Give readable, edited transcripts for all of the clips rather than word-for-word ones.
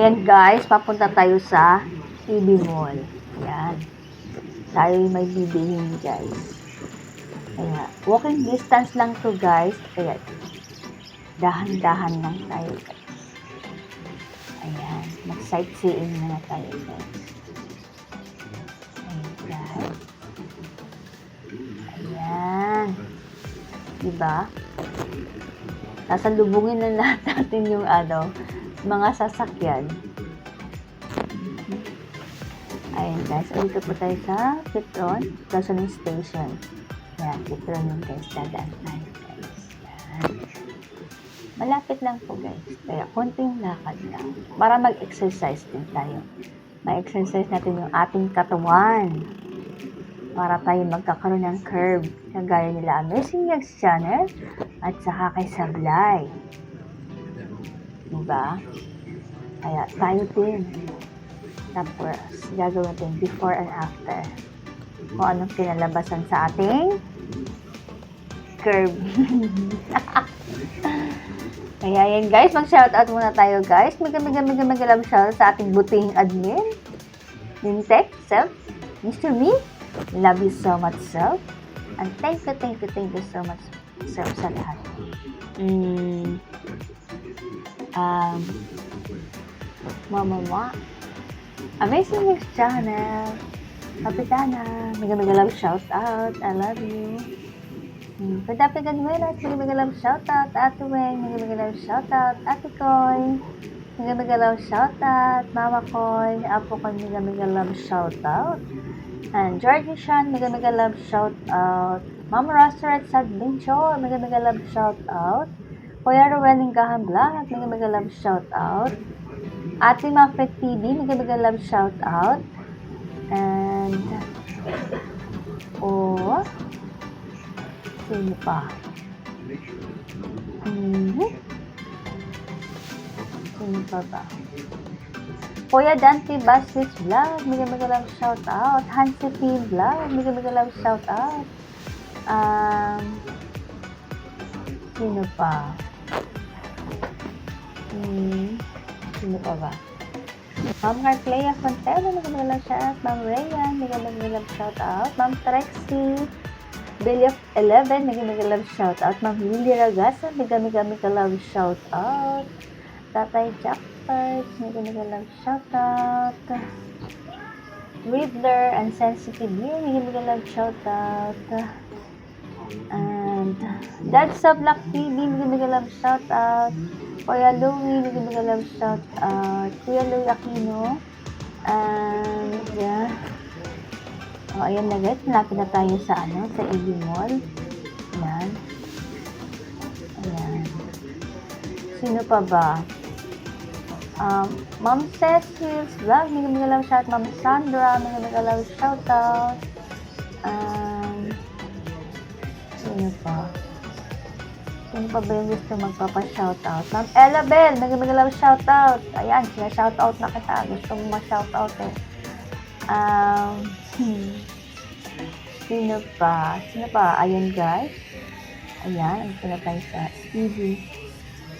Ayan guys, papunta tayo sa EB Mall. Ayan. Tayo may bibilhin guys. Ayan. Walking distance lang to guys. Ayan. Dahan-dahan lang tayo guys. Ayan. Mag-sightseeing na tayo guys. Ayan guys. Ayan. Diba? Sasalubungin na lahat natin yung mga sasakyan. Ayan guys, dito po tayo sa Petron Gasoline Station. Ayan, Petron yung guys, dadaan tayo guys. Ayan. Malapit lang po guys, kaya konting lakad lang. Para mag-exercise din tayo. Ma-exercise natin yung ating katawan. Para tayo magkakaroon ng curve. Kagaya nila Amazing Yags Channel at saka kay Sablay. Diba? Kaya tayo din. Tapos, gagawin natin before and after. Kung anong kinalabasan sa ating curve. Kaya yan guys, mag-shoutout muna tayo guys. Mega love shout sa ating butihing admin. Nintech, Self, Mr. Me. Love you so much, Self. And thank you so much, Self, sa lahat. Mama, Amazing Yags Channel, Kapitana, mega love shout out, I love you. Padapi Ganuelas, mega love shout out, Ate Weng, mega love shout out, Ate Koy, mega love shout out, Mama Koy, Apo Koy, mega love shout out, and Georgie Shan, mega love shout out, Mama Roster at Sad Bincho, mega love shout out, Kuya Ruel Gahan Vlog, mega love shout out, Ate Mafet TV, mega love shout out, and sino pa? Sino pa ba? Kuya Dante Basis Vlog, mega love shout out, Hansi P Vlog, mega love shout out, sino pa? Sino pa ba? Ma'am Carclea Fontero, mega love shout out, Ma'am Rayan, mega love shout out, Ma'am Trexie, Billy of 11, mega love shout out, Ma'am Lily Ragasa, mega love shout out, Tatay Jackpot, mega love shout out, Riddler and Sensitive You, mega love shout out, and Dad's of Black TV, mega love shout out, Kuya Louie, mega love shout out, Kuya Louie Aquino, and yeah. Ayan na guys, malapit na tayo sa sa EB Mall. Ayan. Ayan. Sino pa ba? Ma'am Cecil's Vlog, mega love shout out, Ma'am Sandra, mega love shout out. Sino pa? Sino pa ba yung gusto magpapa-shoutout? Ma'am Ella Bell, mega love shoutout. Ayan, sina-shoutout na kita. Gusto mo ma-shoutout eh. Sino pa? Ayan guys. Ayan, ito na tayo sa EB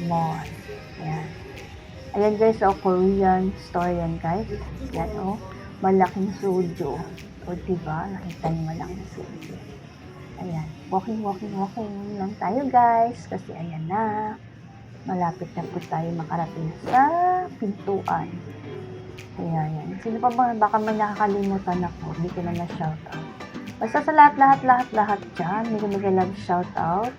Mall. Ayan. Ayan guys, Korean store yan guys. Ayan malaking studio. Diba? Nakita niyo malaking studio. Ayan, walking lang tayo guys, kasi ayan na, malapit na po tayo makarating sa pintuan. Ayan. Sino pa ba? Baka may nakakalimutan ako, hindi ko na na-shoutout. Basta sa lahat dyan, mega love shoutout.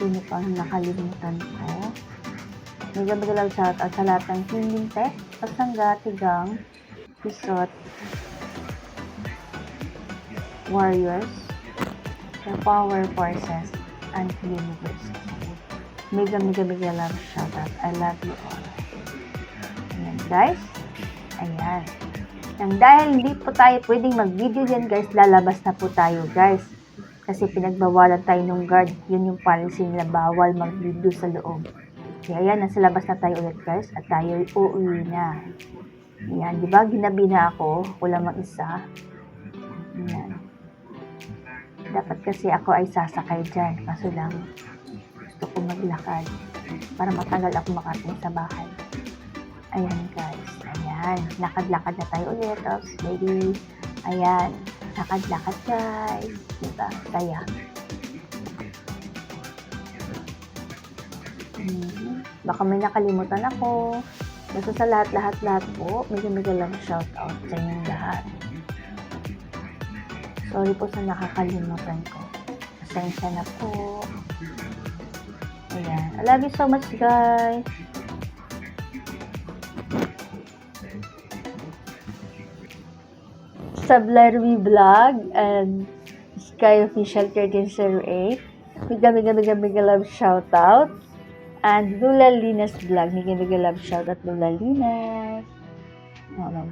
Sino pa nakalimutan ko? Mega love shoutout sa lahat ng Hinding Tech, Pasangga, Tigang, Pisot, Warriors, the Power Forces, and Universe. Mega love shoutout. I love you all. Ayan guys. Ayan. Nang dahil hindi po tayo pwedeng mag-video yan guys, lalabas na po tayo guys. Kasi pinagbawalan tayo ng guard. Yun yung policy nila, bawal mag-video sa loob. Kaya ayan, nasa labas na tayo ulit guys. At tayo uuwi na. Ayan, di ba? Ginabi na ako. Wala mag-isa. Ayan. Dapat kasi ako ay sasakay dyan. Kaso lang, gusto ko maglakad. para matagal ako makarating sa bahay. Ayan guys, ayan, lakad-lakad na tayo ulit, tapos maybe, ayan, lakad-lakad guys, diba, saya. Baka may nakalimutan ako. Basta sa lahat-lahat po, mega lang shout out sa inyong lahat. Sorry po sa nakakalimutan ko. Pasensya na po. Ayan. I love you so much guys. Sublarry Vlog and Sky Official 1308. Mega love shout out. And Lula Linas Vlog. Mega love shout out Lula Linas. Mama.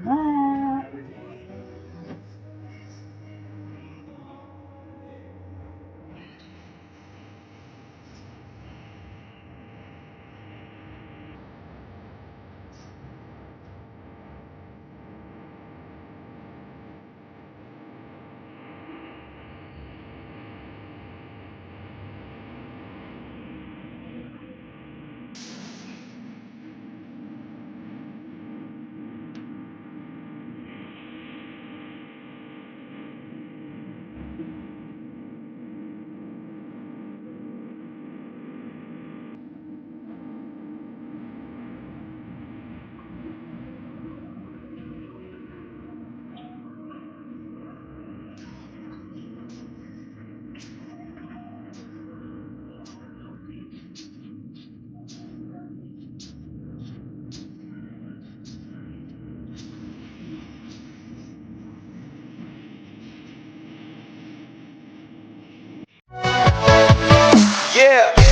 Yeah.